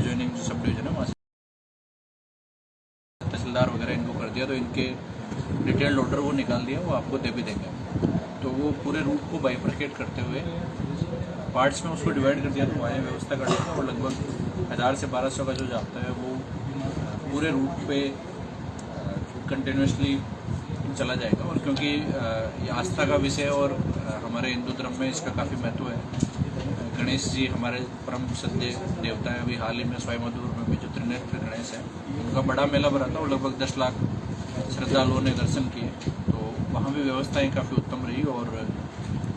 Adjoining जो sub division है वहाँ से तहसीलदार वगैरह इनको कर दिया, तो इनके डिटेल्ड ऑर्डर वो निकाल दिया, वो आपको दे भी देंगे। तो वो पूरे रूट को बाइफरकेट करते हुए पार्ट्स में उसको डिवाइड कर दिया, तो वहाँ व्यवस्था कर दिया और लगभग 1000 से 1200 का जो जाता है वो पूरे रूट पे कंटिन्यूसली चला जाएगा। और क्योंकि ये आस्था का विषय और हमारे हिंदू धर्म में इसका काफ़ी महत्व है। गणेश जी हमारे परम श्रद्धेय देवता है। अभी हाल ही में स्वाईमधुर में भी जो त्रिनेत्र गणेश है उनका बड़ा मेला भरा था और लगभग 10 लाख श्रद्धालुओं ने दर्शन किए। तो वहाँ भी व्यवस्थाएं काफ़ी उत्तम रही और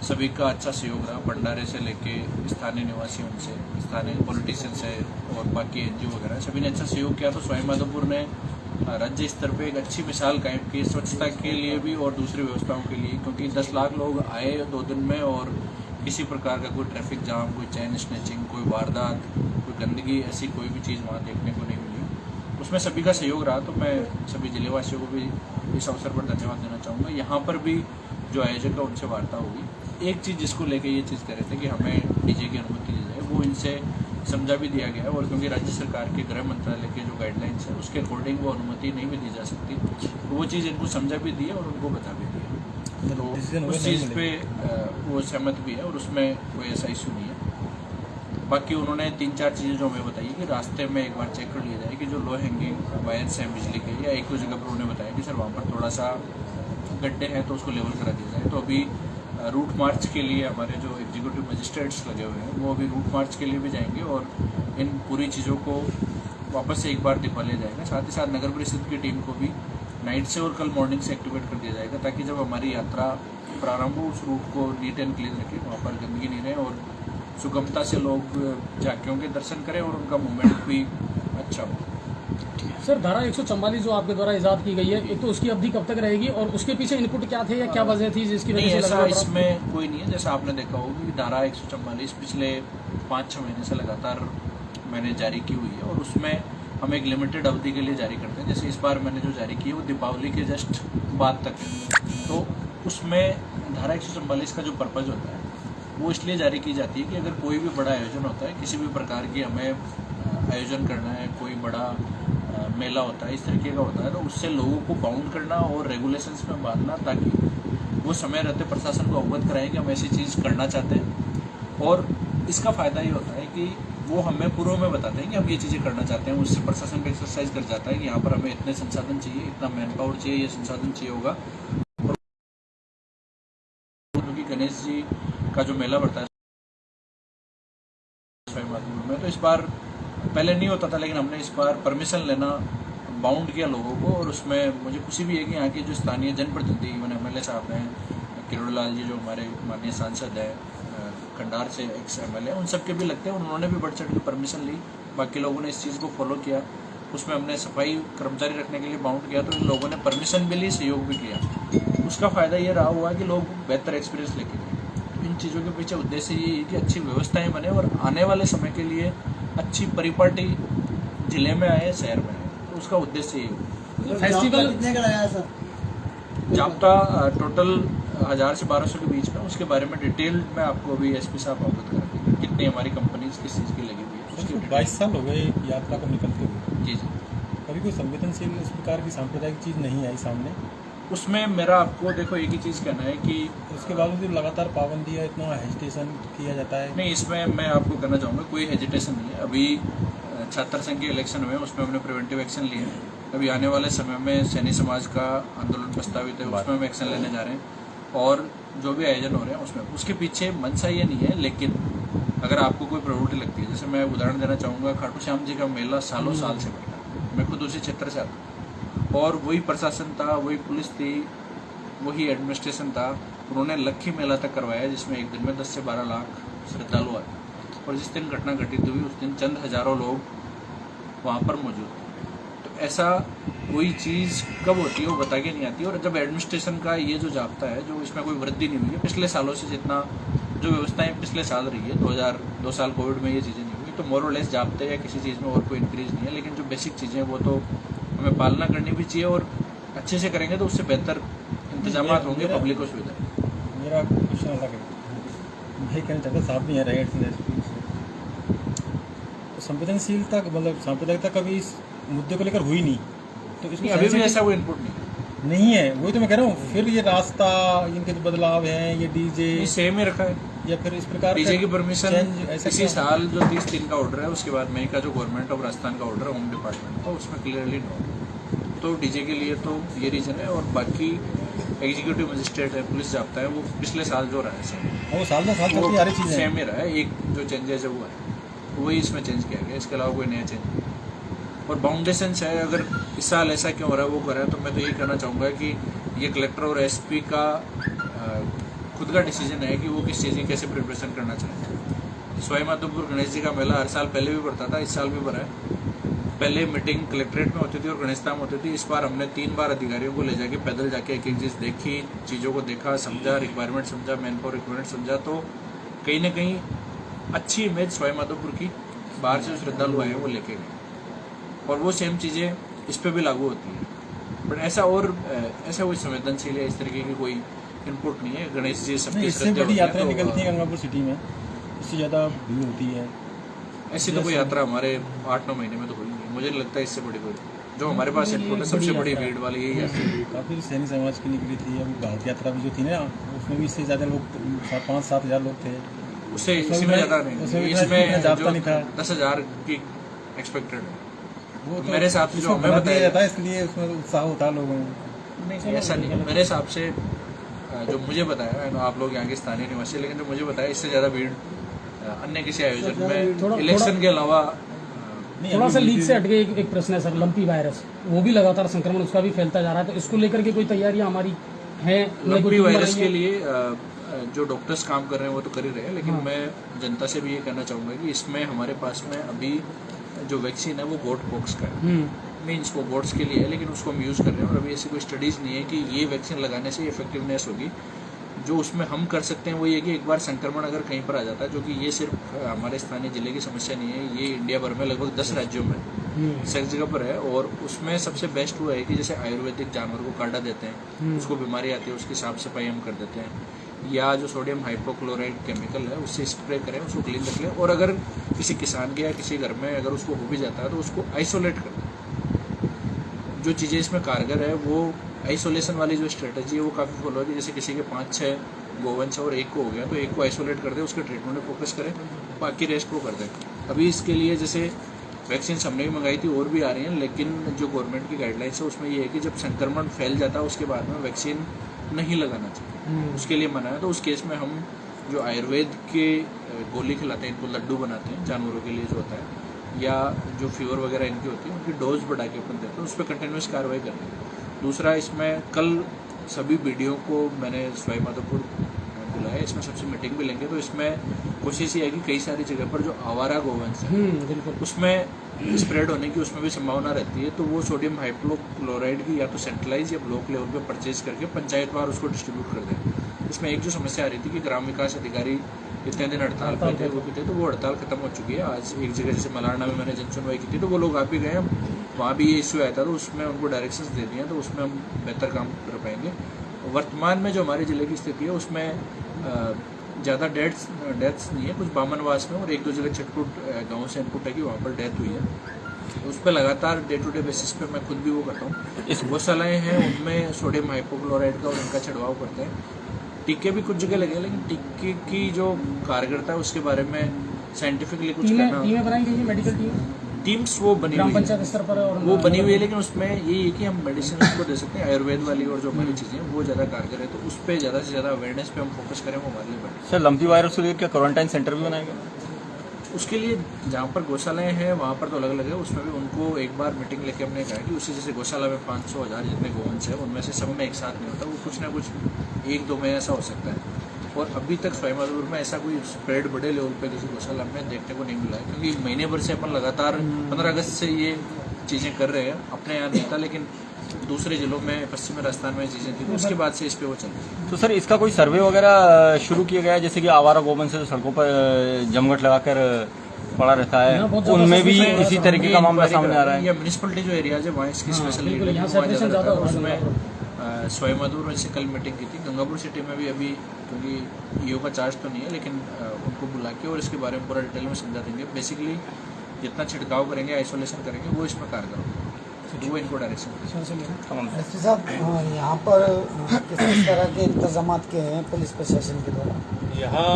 सभी का अच्छा सहयोग रहा। भंडारे से लेके स्थानीय निवासियों से, स्थानीय पॉलिटिशियंस है और बाकी NGO वगैरह सभी ने अच्छा सहयोग किया। तो स्वाईमाधोपुर ने राज्य स्तर पे एक अच्छी मिसाल कायम की स्वच्छता के लिए भी और दूसरी व्यवस्थाओं के लिए, क्योंकि 10 लाख लोग आए 2 दिन में और किसी प्रकार का कोई ट्रैफिक जाम, कोई चैन स्नैचिंग, कोई वारदात, कोई गंदगी, ऐसी कोई भी चीज़ वहाँ देखने को नहीं मिली। उसमें सभी का सहयोग रहा। तो मैं सभी जिलेवासियों को भी इस अवसर पर धन्यवाद देना चाहूँगा। यहाँ पर भी जो आयोजक है उनसे वार्ता होगी। एक चीज़ जिसको लेकर ये चीज़ कह रहे थे कि हमें डीजे की अनुमति दी जाए, वो इनसे समझा भी दिया गया है। और क्योंकि राज्य सरकार के गृह मंत्रालय के जो गाइडलाइंस है उसके अकॉर्डिंग वो अनुमति नहीं भी दी जा सकती, तो वो चीज़ इनको समझा भी दी है और उनको बता भी दिया है। तो उस चीज़ पे वो सहमत भी है और उसमें कोई ऐसा इशू नहीं है। बाकी उन्होंने 3-4 चीज़ें जो हमें बताई कि रास्ते में एक बार चेक कर लिया जाए कि जो लो हैंगिंग वायर्स हैं बिजली के, या एक दो जगह पर उन्होंने बताया कि सर वहाँ पर थोड़ा सा गड्ढे हैं तो उसको लेवल करा दिया जाए। तो अभी रूट मार्च के लिए हमारे जो एग्जीक्यूटिव मजिस्ट्रेट्स लगे हुए हैं वो अभी रूट मार्च के लिए भी जाएंगे और इन पूरी चीज़ों को वापस से एक बार दिखा लिया जाएगा। साथ ही साथ नगर परिषद की टीम को भी नाइट से और कल मॉर्निंग से एक्टिवेट कर दिया जाएगा, ताकि जब हमारी यात्रा प्रारंभ हो उस रूट को नीट एंड क्लीन रखें, वहाँ पर गंदगी नहीं रहे और सुगमता से लोग झांकियों के दर्शन करें और उनका मूवमेंट भी अच्छा हो। सर, धारा 144 जो आपके द्वारा इजाद की गई है, एक तो उसकी अवधि कब तक रहेगी और उसके पीछे इनपुट क्या थे या क्या वजह थी जिसकी वजह से ऐसा इसमें कोई नहीं है। जैसा आपने देखा होगा कि धारा 144 पिछले 5-6 महीने से लगातार मैंने जारी की हुई है और उसमें हम एक लिमिटेड अवधि के लिए जारी करते हैं। जैसे इस बार मैंने जो जारी की है वो दीपावली के जस्ट बाद तक है। तो उसमें धारा 144 का जो पर्पज़ होता है वो इसलिए जारी की जाती है कि अगर कोई भी बड़ा आयोजन होता है, किसी भी प्रकार की हमें आयोजन करना है, कोई बड़ा मेला होता है, इस तरीके का होता है, तो उससे लोगों को बाउंड करना और रेगुलेशंस में बांधना, ताकि वो समय रहते प्रशासन को अवगत कराएं कि हम ऐसी चीज़ करना चाहते हैं। और इसका फ़ायदा ये होता है कि वो हमें पूर्व में बताते हैं कि हम ये चीज़ें करना चाहते हैं। उससे प्रशासन का एक्सरसाइज कर जाता है कि यहाँ पर हमें इतने संसाधन चाहिए, इतना मैन पावर चाहिए, ये संसाधन चाहिए होगा। क्योंकि गणेश जी का जो मेला बढ़ता है स्वाईमाधोपुर में, तो इस बार पहले नहीं होता था, लेकिन हमने इस बार परमिशन लेना बाउंड किया लोगों को। और उसमें मुझे खुशी भी है कि यहाँ के जो स्थानीय जनप्रतिनिधि इवन MLA साहब हैं, किरोड़लाल जी जो हमारे माननीय सांसद हैं, खंडार से एक्स MLA, उन सब के भी लगते हैं। उन्होंने भी बढ़ चढ़ के परमिशन ली, बाकी लोगों ने इस चीज़ को फॉलो किया। उसमें हमने सफाई कर्मचारी रखने के लिए बाउंड किया, तो इन लोगों ने परमिशन भी ली, सहयोग भी किया। उसका फ़ायदा ये रहा हुआ कि लोग बेहतर एक्सपीरियंस लेके गए। इन चीज़ों के पीछे उद्देश्य ये है कि अच्छी व्यवस्थाएँ बने और आने वाले समय के लिए अच्छी परिपाटी जिले में आए, शहर में आए, तो उसका उद्देश्य ये है। फेस्टिवल कितने का लगाया सर? जाप्ता टोटल 1000 से 1200 के बीच में। उसके बारे में डिटेल में आपको अभी SP साहब अवगत करा देंगे कितनी हमारी कंपनीज किस चीज़ की लगी हुई है। उसके 22 साल हो गए यात्रा को निकलते हुए। जी। कभी कोई संवेदनशील इस प्रकार की सांप्रदायिक चीज़ नहीं आई सामने? उसमें मेरा आपको देखो एक ही चीज़ कहना है कि उसके बावजूद लगातार पाबंदी है, इतना हेजिटेशन किया जाता है। नहीं, इसमें मैं आपको कहना चाहूँगा कोई हेजिटेशन नहीं है। अभी छात्र संघ के इलेक्शन हुए, उसमें हमने प्रिवेंटिव एक्शन लिए हैं। अभी आने वाले समय में सैनी समाज का आंदोलन प्रस्तावित है, उसमें हम एक्शन लेने जा रहे हैं। और जो भी आयोजन हो रहे हैं उसमें उसके पीछे मंशा ये नहीं है। लेकिन अगर आपको कोई प्रवृत्ति लगती है, जैसे मैं उदाहरण देना चाहूँगा, खाटू श्याम जी का मेला सालों साल से बैठा है। मैं खुद उसी क्षेत्र से आता हूँ और वही प्रशासन था, वही पुलिस थी, वही एडमिनिस्ट्रेशन था। उन्होंने लक्खी मेला तक करवाया जिसमें एक दिन में 10 से 12 लाख श्रद्धालु आए। और जिस दिन घटना घटित हुई उस दिन चंद हजारों लोग वहाँ पर मौजूद थे। तो ऐसा कोई चीज़ कब होती है वो बता के नहीं आती। और जब एडमिनिस्ट्रेशन का ये जो जाप्ता है, जो इसमें कोई वृद्धि नहीं हुई है पिछले सालों से, जितना जो व्यवस्थाएं पिछले साल रही है, 2 साल कोविड में ये चीज़ें नहीं हुई, तो मोर और लेस जाप्ते या किसी चीज़ में और कोई इंक्रीज नहीं है। लेकिन जो बेसिक चीज़ें हैं वो तो हमें पालना करनी भी चाहिए और अच्छे से करेंगे तो उससे बेहतर इंतजाम होंगे, पब्लिक को सुविधा। मेरा क्वेश्चन अलग है, मैं कहना चाहता साहब नहीं आ रहे संवेदनशीलता मतलब सांप्रदायिकता कभी इस मुद्दे को लेकर हुई नहीं, तो इसमें अभी भी ऐसा कोई इनपुट नहीं है। वही तो मैं कह रहा हूँ, फिर ये रास्ता, इनके जो बदलाव हैं, ये डीजे सेम ही रखा है या फिर इस प्रकार डीजे की परमिशन ऐसा इसी साल जो 30 दिन का ऑर्डर है, उसके बाद मई का जो गवर्नमेंट ऑफ राजस्थान का ऑर्डर है होम डिपार्टमेंट का, उसमें क्लियरली नो। तो डीजे के लिए तो ये रीजन है, और बाकी एग्जीक्यूटिव मजिस्ट्रेट है, पुलिस जाप्ता है, वो पिछले साल जो रहा है सेम, वो साल दर साल चलती आ रही चीजें सेम ही रहा है। एक जो चेंजेस है वो है, वही इसमें चेंज किया गया, इसके अलावा कोई नया चेंज नहीं। और बाउंडेशन है, अगर इस साल ऐसा क्यों हो रहा है वो कर रहा है, तो मैं तो यही कहना चाहूँगा कि ये कलेक्टर और एसपी का खुद का डिसीजन है कि वो किस चीज़ की कैसे प्रिपरेशन करना चाहते हैं। सवाई माधोपुर गणेश जी का मेला हर साल पहले भी बढ़ता था, इस साल भी बढ़ा है। पहले मीटिंग कलेक्ट्रेट में होती थी और गणेश धाम होती थी, इस बार हमने 3 बार अधिकारियों को ले जाके पैदल जाके एक एक चीज़ देखी, चीज़ों को देखा, समझा, रिक्वायरमेंट समझा, मैन पावर रिक्वायरमेंट समझा, तो कहीं ना कहीं अच्छी इमेज सवाई माधोपुर की बाहर से जो श्रद्धालु आए वो लेके गए, और वो सेम चीज़ें इस पर भी लागू होती है। बट ऐसा कोई संवेदनशील है इस तरीके की कोई इनपुट नहीं है। गणेश जी सबकी इससे बड़ी यात्राएं निकलती हैं गंगापुर सिटी में, इससे ज़्यादा भीड़ होती है। ऐसी तो कोई यात्रा हमारे 8-9 महीने में तो हुई नहीं, मुझे नहीं लगता इससे बड़ी कोई जो हमारे पास इनपुट है सबसे बड़ी भीड़ वाली यही यात्रा। काफ़ी सैनिक समाज की निकली थी, अभी भारत यात्रा भी जो थी ना, उसमें भी इससे ज़्यादा लोग 5-7 हज़ार लोग थे, उससे इसमें ज़्यादा नहीं, इसमें जाता नहीं था, 10,000 की एक्सपेक्टेड है। वो तो मेरे हिसाब से जो हमें बताया जाता है, इसलिए उसमें उत्साह होता है लोगों में। नहीं ऐसा नहीं है, मेरे हिसाब से जो मुझे बताया, आप लोग यहाँ के स्थानीय निवासी, लेकिन जो मुझे बताया इससे ज़्यादा भीड़ अन्य किसी आयोजन में इलेक्शन के अलावा। थोड़ा सा लीक से हट के एक प्रश्न है सर, लंपी वायरस वो भी लगातार संक्रमण उसका भी फैलता जा रहा है, तो इसको लेकर के कोई तैयारियां हमारी हैं? लंपी वायरस के लिए जो डॉक्टर्स काम कर रहे हैं वो तो कर ही रहे हैं, लेकिन मैं जनता से भी ये कहना चाहूँगा कि इसमें हमारे पास में अभी जो वैक्सीन है वो गोट पॉक्स का है, मीन्स वो गोट्स के लिए है, लेकिन उसको हम यूज़ कर रहे हैं, और अभी ऐसी कोई स्टडीज़ नहीं है कि ये वैक्सीन लगाने से इफेक्टिवनेस होगी। जो उसमें हम कर सकते हैं वो ये कि एक बार संक्रमण अगर कहीं पर आ जाता है, जो कि ये सिर्फ हमारे स्थानीय जिले की समस्या नहीं है, ये इंडिया भर में लगभग 10 राज्यों में 6 जगह पर है, और उसमें सबसे बेस्ट वो है कि जैसे आयुर्वेदिक जानवर को काढ़ा देते हैं, उसको बीमारी आती है, उसकी साफ सफाई हम कर देते हैं, या जो सोडियम हाइपोक्लोराइड केमिकल है उससे स्प्रे करें, उसको क्लीन रख लें, और अगर किसी किसान के या किसी घर में अगर उसको हो भी जाता है तो उसको आइसोलेट कर दें। जो चीज़ें इसमें कारगर है वो आइसोलेशन वाली जो स्ट्रेटजी है वो काफ़ी फॉलो होगी। जैसे किसी के 5-6 गोवंश और एक को हो गया तो एक को आइसोलेट कर दे, उसके ट्रीटमेंट में फोकस करें, बाकी रेस्ट को कर दें। अभी इसके लिए जैसे वैक्सीन हमने भी मंगाई थी और भी आ रही हैं, लेकिन जो गवर्नमेंट की गाइडलाइंस है उसमें ये है कि जब संक्रमण फैल जाता है उसके बाद में वैक्सीन नहीं लगाना चाहिए, उसके लिए मना है। तो उस केस में हम जो आयुर्वेद के गोली खिलाते हैं, इनको लड्डू बनाते हैं जानवरों के लिए जो होता है, या जो फीवर वगैरह इनकी होती है उनकी डोज बढ़ा के अपन देते हैं, उस पर कंटिन्यूस कार्रवाई करते हैं। दूसरा, इसमें कल सभी बीडीओ को मैंने सवाई माधोपुर बुलाया, इसमें सबसे मीटिंग भी लेंगे, तो इसमें कोशिश ये है कि कई सारी जगह पर जो आवारा गोवंश है उसमें स्प्रेड होने की उसमें भी संभावना रहती है, तो वो सोडियम हाइपोक्लोराइड की या तो सेंट्रलाइज या ब्लॉक लेवल पे परचेज करके पंचायतवार उसको डिस्ट्रीब्यूट कर दें। इसमें एक जो समस्या आ रही थी कि ग्राम विकास अधिकारी इतने दिन हड़ताल पे थे, वो भी थे, तो वो हड़ताल खत्म हो चुकी है। आज एक जगह जैसे मलारना में मैंने जन सुनवाई की थी तो वो लोग आप ही गए, वहाँ भी ये इशू आया था, तो उसमें उनको डायरेक्शंस दे दिए, तो उसमें हम बेहतर काम कर पाएंगे। वर्तमान में जो हमारे ज़िले की स्थिति है उसमें ज़्यादा डेथ्स नहीं है, कुछ बामनवास में और 1-2 जगह छटपुट गाँव से इनपुट है कि वहाँ पर डेथ हुई है। उस पर लगातार डे टू डे बेसिस पे मैं खुद भी वो करता हूँ। इस गौशालाएँ हैं उनमें सोडियम हाइपोक्लोराइड का और उनका छिड़वाव करते हैं। टीके भी कुछ जगह लगे, लेकिन टीके की जो कारगरता है उसके बारे में साइंटिफिकली कुछ कहना। टीमें बनाई गई है, मेडिकल टीम्स वो बनी हुई पंचायत स्तर पर और वो बनी हुई है, लेकिन उसमें ये है कि हम मेडिसिन को दे सकते हैं, आयुर्वेद वाली और जो हमारी चीज़ें हैं वो ज़्यादा कारगर है, तो उस पर ज़्यादा से ज़्यादा अवेयरनेस पे हम फोकस करें, वो हमारे लिए बेटर। सर, लंपी वायरस को लेकर क्या क्वारंटाइन सेंटर भी बनाएंगे? उसके लिए जहाँ पर गौशालाएँ हैं वहाँ पर तो अलग अलग है, उसमें भी उनको एक बार मीटिंग लेके हमने कहा कि उसी जैसे गौशाला में 500-1000 जितने गोवंश है उनमें से सब में एक साथ नहीं होता, वो कुछ ना कुछ 1-2 में ऐसा हो सकता है। और अभी तक सवाई माधोपुर में ऐसा कोई स्प्रेड बड़े लेवल पे किसी गौशाला में देखने को नहीं मिला है, क्योंकि महीने भर से अपन लगातार 15 अगस्त से ये चीज़ें कर रहे हैं। अपने यहाँ नहीं था, लेकिन दूसरे जिलों में पश्चिमी राजस्थान में चीज़ें थी, तो उसके बाद से इस पे वो चल रही है। तो सर, इसका कोई सर्वे वगैरह शुरू किया गया है, जैसे कि आवारा गोवंश से जो सड़कों पर जमघट लगाकर पड़ा रहता है, उनमें भी इसी तरीके का मामला सामने आ रहा है? या म्यूनिसिपलिटी जो एरियाज है वहाँ इसकी स्पेशल लीड है, उसमें सवाई माधोपुर में से कल मीटिंग की थी। गंगापुर सिटी में भी अभी, क्योंकि ईओ का चार्ज तो नहीं है, लेकिन उनको बुला के और इसके बारे में पूरा डिटेल में समझा देंगे। बेसिकली जितना छिड़काव करेंगे, आइसोलेशन करेंगे, वो इसमें कारगर होगा, तो वो इनको डायरेक्शन एसपी साहब, यहाँ पर किस तरह के इंतजाम किए हैं पुलिस प्रशासन के द्वारा? यहाँ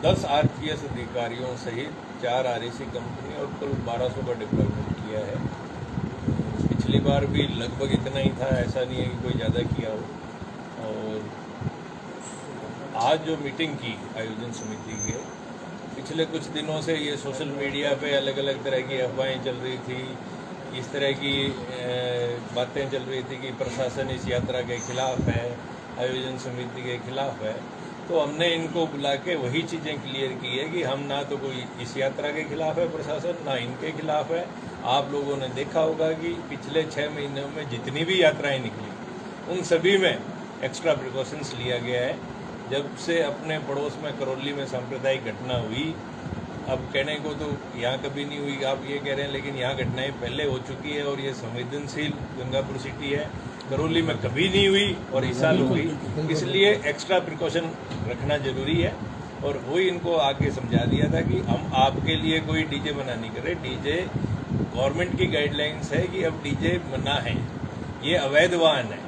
10 आरपीएस अधिकारियों सहित 4 आरएसी कंपनी और कुल 1200 का डिप्लॉयमेंट किया है। पिछली बार भी लगभग इतना ही था, ऐसा नहीं है कि कोई ज़्यादा किया हो। और आज जो मीटिंग की आयोजन समिति के, पिछले कुछ दिनों से ये सोशल मीडिया पे अलग अलग तरह की अफवाहें चल रही थी, इस तरह की बातें चल रही थी कि प्रशासन इस यात्रा के खिलाफ है, आयोजन समिति के खिलाफ है। तो हमने इनको बुला के वही चीज़ें क्लियर की है कि हम ना तो कोई इस यात्रा के खिलाफ है प्रशासन, ना इनके खिलाफ है। आप लोगों ने देखा होगा कि पिछले 6 महीनों में जितनी भी यात्राएं निकली, उन सभी में एक्स्ट्रा प्रिकॉशंस लिया गया है। जब से अपने पड़ोस में करौली में सांप्रदायिक घटना हुई, अब कहने को तो यहाँ कभी नहीं हुई, आप ये कह रहे हैं, लेकिन यहाँ घटनाएं पहले हो चुकी है और ये संवेदनशील गंगापुर सिटी है। करौली में कभी नहीं हुई और इस साल हुई, इसलिए एक्स्ट्रा प्रिकॉशन रखना जरूरी है। और वही इनको आगे समझा दिया था कि हम आपके लिए कोई डीजे मना नहीं कर रहे। डीजे गवर्नमेंट की गाइडलाइंस है कि अब डीजे मना है, ये अवैध वाहन है।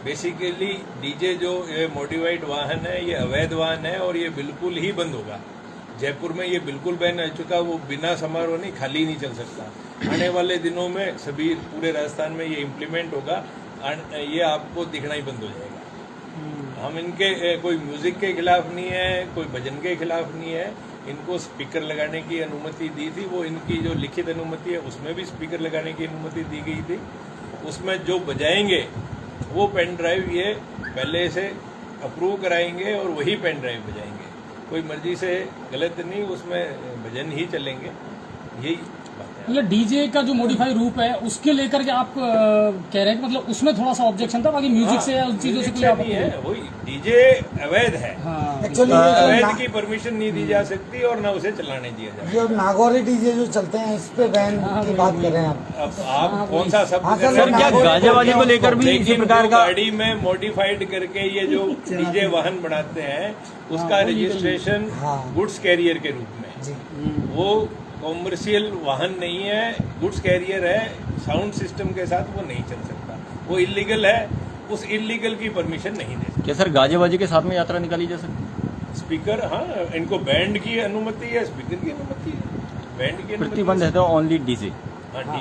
बेसिकली डीजे जो ये मॉडिफाइड वाहन है, ये अवैध वाहन है और ये बिल्कुल ही बंद होगा। जयपुर में ये बिल्कुल बैन हो चुका, वो बिना समारोह नहीं, खाली नहीं चल सकता। आने वाले दिनों में सभी पूरे राजस्थान में ये इम्प्लीमेंट होगा, ये आपको दिखना ही बंद हो जाएगा। हम इनके कोई म्यूजिक के खिलाफ नहीं है, कोई भजन के खिलाफ नहीं है। इनको स्पीकर लगाने की अनुमति दी थी, वो इनकी जो लिखित अनुमति है उसमें भी स्पीकर लगाने की अनुमति दी गई थी। उसमें जो बजाएंगे वो पेन ड्राइव ये पहले से अप्रूव कराएंगे और वही पेन ड्राइव बजाएंगे। कोई मर्जी से गलत नहीं, उसमें भजन ही चलेंगे, यही बात है। मतलब डीजे का जो मॉडिफाई रूप है उसके लेकर के आप कह रहे हैं कि मतलब उसमें थोड़ा सा ऑब्जेक्शन था, बाकी म्यूजिक से या उन चीजों से कोई आप नहीं है। वही डीजे अवैध है, एक्चुअली अवैध की परमिशन नहीं दी जा सकती और ना उसे चलाने दिया जाए। जो नागौरी डीजे जो चलते हैं, इस पे बैन की बात कर रहे हैं आप? अब आप कौन सा शब्द हाँ, कर रहे सर, हैं? क्या गाजियाबादी को लेकर भी इसी प्रकार का गाड़ी में मॉडिफाइड करके ये जो डीजे वाहन बनाते हैं उसका रजिस्ट्रेशन गुड्स कैरियर के रूप में, वो कॉमर्शियल वाहन नहीं है, गुड्स कैरियर है। साउंड सिस्टम के साथ वो नहीं चल सकता, वो इलीगल है, उस इलीगल की परमिशन नहीं दे सकते। क्या सर गाजियाबाजी के साथ में यात्रा निकाली जा सकती? स्पीकर, हाँ, इनको बैंड की अनुमति है, स्पीकर की अनुमति है, बैंड की अनुमति प्रतिबंध है तो ओनली डीजे। हाँ,